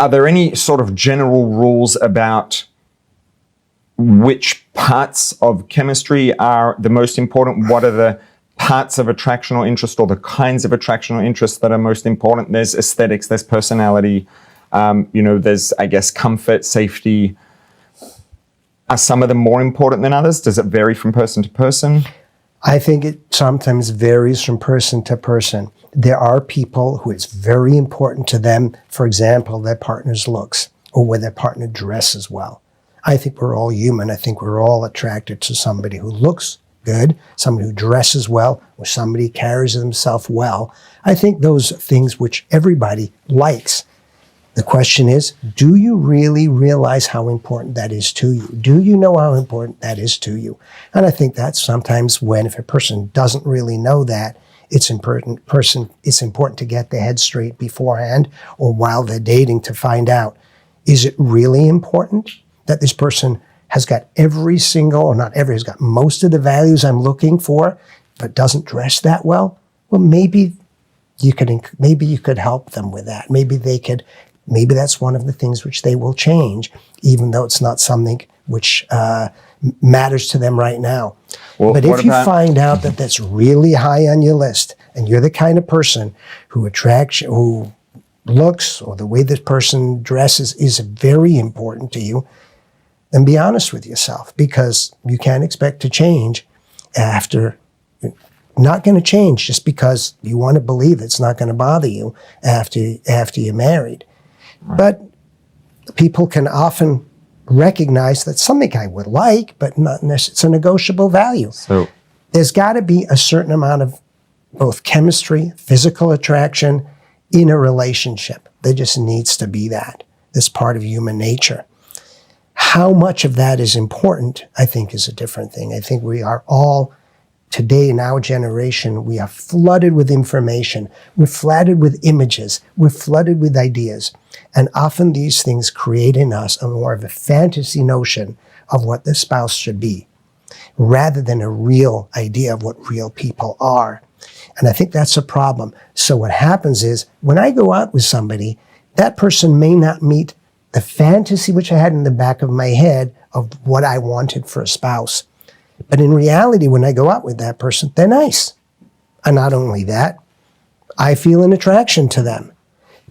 are there any sort of general rules about which parts of chemistry are the most important? What are the parts of attractional interest or the kinds of attractional interest that are most important? There's aesthetics, there's personality, there's, I guess, comfort, safety. Are some of them more important than others? Does it vary from person to person? I think it sometimes varies from person to person. There are people who it's very important to them, for example, their partner's looks or whether their partner dresses well. I think we're all human. I think we're all attracted to somebody who looks good, somebody who dresses well, or somebody who carries himself well. I think those are things which everybody likes. The question is, do you really realize how important that is to you? Do you know how important that is to you? And I think that sometimes when, if a person doesn't really know that, it's important to get their head straight beforehand or while they're dating to find out, is it really important that this person has got has got most of the values I'm looking for, but doesn't dress that well? Well, maybe you could help them with that. Maybe that's one of the things which they will change, even though it's not something which matters to them right now. Well, but if you find out that that's really high on your list, and you're the kind of person who looks or the way this person dresses is very important to you, then be honest with yourself, because you can't expect to change not going to change just because you want to believe it's not going to bother you after you're married. Right. But people can often recognize that something I would like, but not necessarily, it's a negotiable value. So there's got to be a certain amount of both chemistry, physical attraction in a relationship. There just needs to be that. That's part of human nature. How much of that is important, I think, is a different thing. I think we are all, today in our generation, we are flooded with information. We're flooded with images. We're flooded with ideas. And often these things create in us a more of a fantasy notion of what the spouse should be, rather than a real idea of what real people are. And I think that's a problem. So what happens is, when I go out with somebody, that person may not meet the fantasy which I had in the back of my head of what I wanted for a spouse. But in reality, when I go out with that person, they're nice. And not only that, I feel an attraction to them.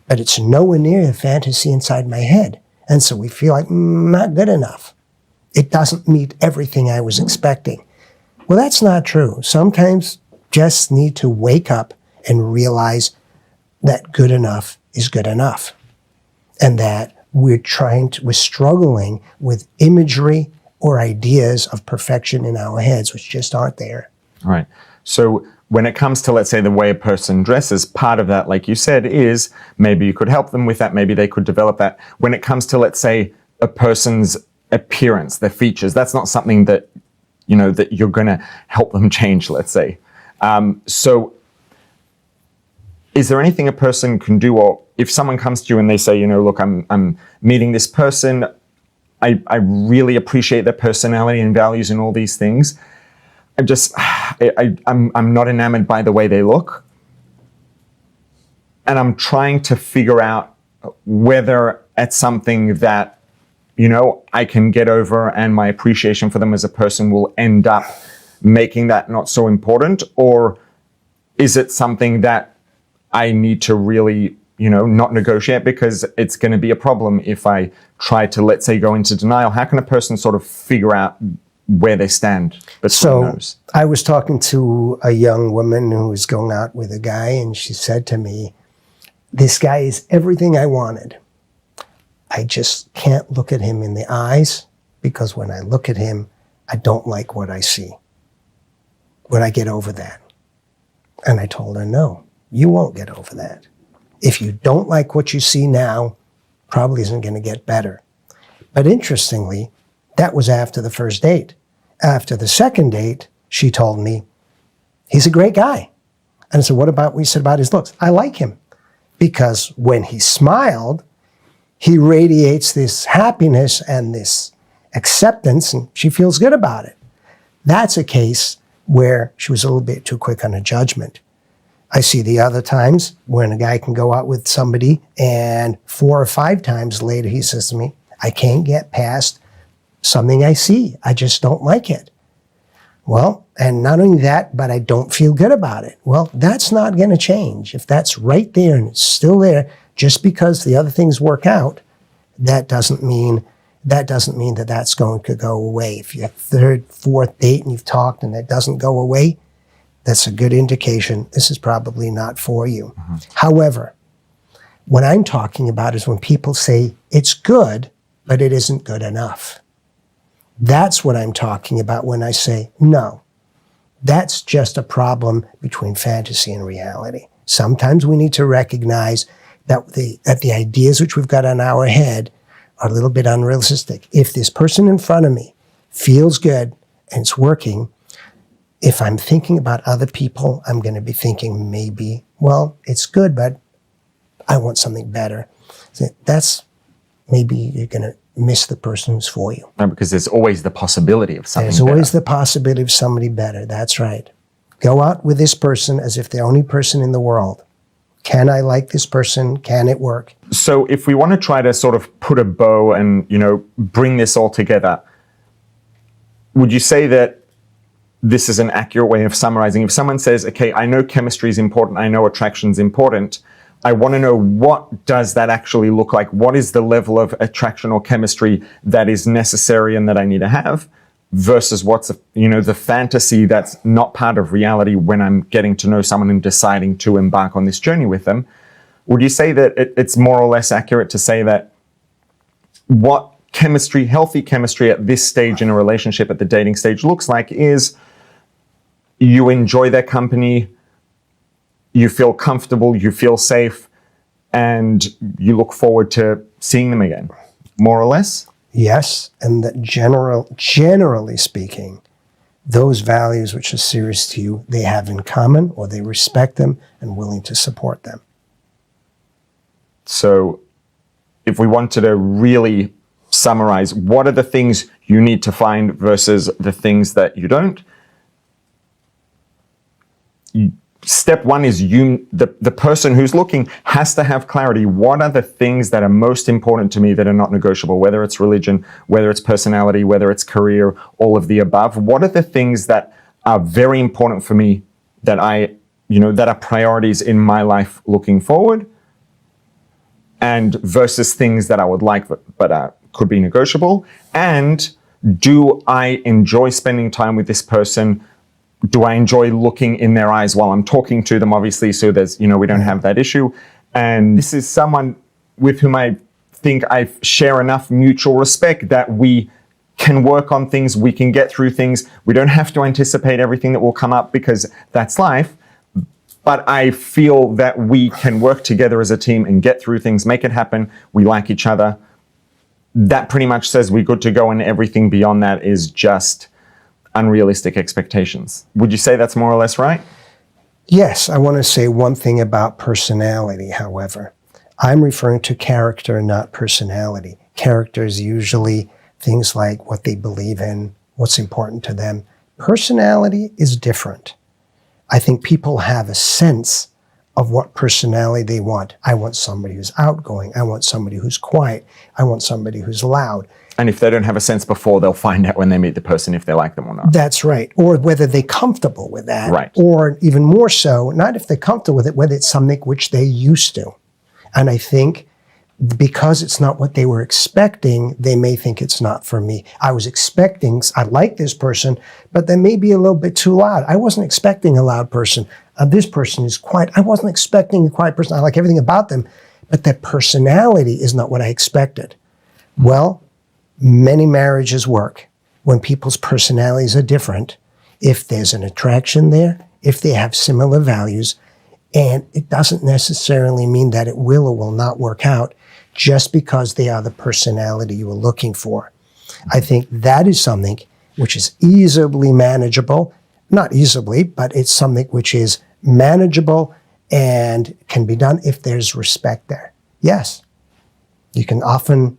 But it's nowhere near the fantasy inside my head. And so we feel like, not good enough. It doesn't meet everything I was expecting. Well, that's not true. Sometimes just need to wake up and realize that good enough is good enough. And that we're struggling with imagery or ideas of perfection in our heads, which just aren't there. All right. So when it comes to, let's say, the way a person dresses, part of that, like you said, is maybe you could help them with that. Maybe they could develop that. When it comes to, let's say, a person's appearance, their features, that's not something that, that you're going to help them change, let's say. So is there anything a person can do, or if someone comes to you and they say, look, I'm meeting this person, I really appreciate their personality and values and all these things. I'm not enamored by the way they look. And I'm trying to figure out whether it's something that, I can get over and my appreciation for them as a person will end up making that not so important, or is it something that I need to really, not negotiate because it's going to be a problem if I try to, let's say, go into denial? How can a person sort of figure out where they stand between those? I was talking to a young woman who was going out with a guy, and she said to me, this guy is everything I wanted. I just can't look at him in the eyes, because when I look at him, I don't like what I see. Would I get over that? And I told her, no, you won't get over that. If you don't like what you see now, probably isn't going to get better. But interestingly, that was after the first date. After the second date, she told me, he's a great guy. And I said, what you said about his looks? I like him because when he smiled, he radiates this happiness and this acceptance, and she feels good about it. That's a case where she was a little bit too quick on a judgment. I see the other times when a guy can go out with somebody and 4 or 5 times later he says to me, I can't get past something I see. I just don't like it. Well, and not only that, but I don't feel good about it. Well, that's not going to change. If that's right there and it's still there, just because the other things work out, that doesn't mean that that's going to go away. If you have 3rd, 4th date and you've talked and that doesn't go away, that's a good indication this is probably not for you. Mm-hmm. However, what I'm talking about is when people say it's good, but it isn't good enough. That's what I'm talking about when I say, no, that's just a problem between fantasy and reality. Sometimes we need to recognize that the ideas which we've got in our head are a little bit unrealistic. If this person in front of me feels good and it's working, if I'm thinking about other people, I'm going to be thinking maybe, well, it's good, but I want something better. So that's maybe you're going to miss the person who's for you. No, because there's always the possibility of something better. There's always better. the possibility of somebody better. That's right. Go out with this person as if they're the only person in the world. Can I like this person? Can it work? So if we want to try to sort of put a bow and, bring this all together, would you say that this is an accurate way of summarizing? If someone says, okay, I know chemistry is important, I know attraction is important, I want to know what does that actually look like? What is the level of attraction or chemistry that is necessary and that I need to have versus what's, the fantasy that's not part of reality when I'm getting to know someone and deciding to embark on this journey with them? Would you say that it's more or less accurate to say that what chemistry, healthy chemistry at this stage in a relationship, at the dating stage, looks like is you enjoy their company, you feel comfortable, you feel safe, and you look forward to seeing them again, more or less? Yes, and that generally speaking, those values which are serious to you, they have in common, or they respect them and willing to support them. So if we wanted to really summarize, what are the things you need to find versus the things that you don't? Step one is the person who's looking has to have clarity. What are the things that are most important to me that are not negotiable? Whether it's religion, whether it's personality, whether it's career, all of the above. What are the things that are very important for me that that are priorities in my life looking forward? And versus things that I would like but could be negotiable. And do I enjoy spending time with this person? Do I enjoy looking in their eyes while I'm talking to them, obviously, so there's, we don't have that issue. And this is someone with whom I think I share enough mutual respect that we can work on things, we can get through things. We don't have to anticipate everything that will come up because that's life. But I feel that we can work together as a team and get through things, make it happen. We like each other. That pretty much says we're good to go, and everything beyond that is just unrealistic expectations. Would you say that's more or less right? Yes, I want to say one thing about personality, however. I'm referring to character, not personality. Character is usually things like what they believe in, what's important to them. Personality is different. I think people have a sense of what personality they want. I want somebody who's outgoing. I want somebody who's quiet. I want somebody who's loud. And if they don't have a sense before, they'll find out when they meet the person if they like them or not. That's right. Or whether they're comfortable with that. Right. Or even more so, not if they're comfortable with it, whether it's something which they're used to. And I think because it's not what they were expecting, they may think it's not for me. I like this person, but they may be a little bit too loud. I wasn't expecting a loud person. This person is quiet. I wasn't expecting a quiet person. I like everything about them, but their personality is not what I expected. Well, many marriages work when people's personalities are different, if there's an attraction there, if they have similar values, and it doesn't necessarily mean that it will or will not work out just because they are the personality you were looking for. I think that is something which is easily manageable, not easily, but it's something which is manageable and can be done if there's respect there. Yes, you can often,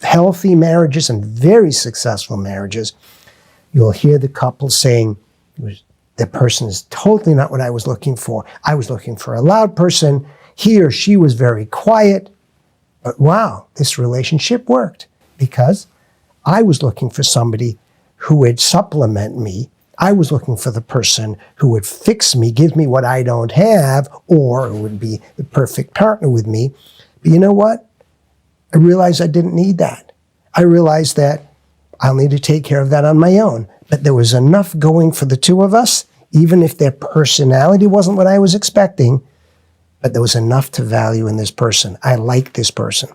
healthy marriages and very successful marriages, you'll hear the couple saying, The person is totally not what I was looking for. I was looking for a loud person. He or she was very quiet. But wow, this relationship worked because I was looking for somebody who would supplement me. I was looking for the person who would fix me, give me what I don't have, or who would be the perfect partner with me. But you know what? I realized I didn't need that. I realized that I'll need to take care of that on my own. But there was enough going for the two of us, even if their personality wasn't what I was expecting, but there was enough to value in this person. I like this person.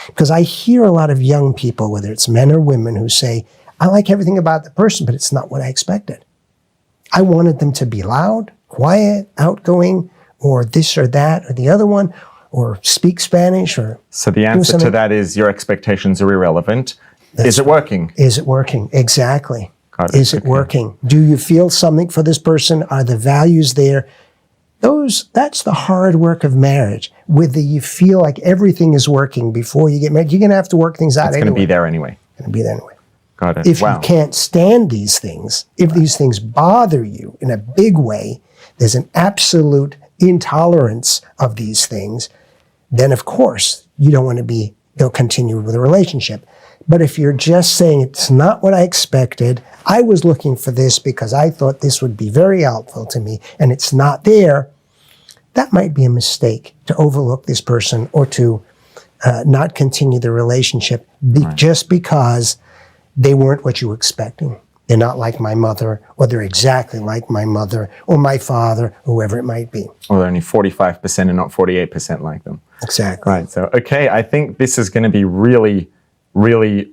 Because I hear a lot of young people, whether it's men or women, who say, I like everything about the person, but it's not what I expected. I wanted them to be loud, quiet, outgoing, or this or that or the other one, or speak Spanish. Or so the answer to that is your expectations are irrelevant. Is it working? Is it working? Exactly. Got it. Is it working? Do you feel something for this person? Are the values there? That's the hard work of marriage. Whether you feel like everything is working before you get married, you're going to have to work things out anyway. It's going to be there anyway. Going to be there anyway. Got it. If you can't stand these things, if these things bother you in a big way, there's an absolute intolerance of these things, then of course you don't want to continue with a relationship. But if you're just saying it's not what I expected, I was looking for this because I thought this would be very helpful to me, and it's not there, that might be a mistake to overlook this person or to not continue the relationship just because they weren't what you were expecting. They're not like my mother, or they're exactly like my mother or my father, whoever it might be. Or they're only 45% and not 48% like them. Exactly. Right. So, okay, I think this is going to be really, really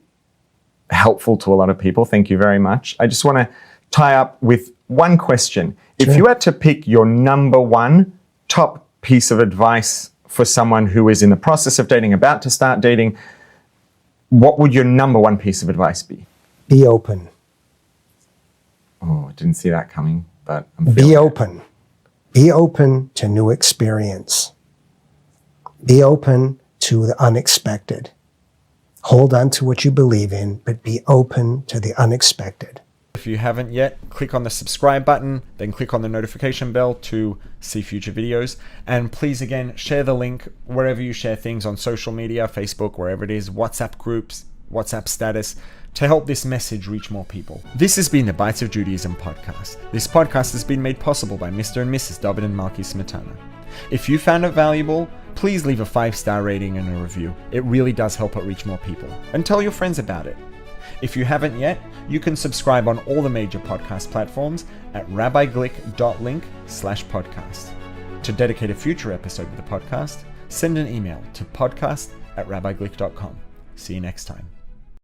helpful to a lot of people. Thank you very much. I just want to tie up with one question. If you had to pick your number one top piece of advice for someone who is in the process of dating, about to start dating, what would your number one piece of advice be? Be open. Oh, I didn't see that coming, but I'm Be open. Be open to new experience. Be open to the unexpected. Hold on to what you believe in, but be open to the unexpected. If you haven't yet, click on the subscribe button, then click on the notification bell to see future videos. And please, again, share the link wherever you share things on social media, Facebook, wherever it is, WhatsApp groups, WhatsApp status, to help this message reach more people. This has been the Bites of Judaism podcast. This podcast has been made possible by Mr. and Mrs. David and Malki Smetana. If you found it valuable, please leave a 5-star rating and a review. It really does help it reach more people. And tell your friends about it. If you haven't yet, you can subscribe on all the major podcast platforms at rabbiglick.link/podcast. To dedicate a future episode of the podcast, send an email to podcast@rabbiglick.com. See you next time.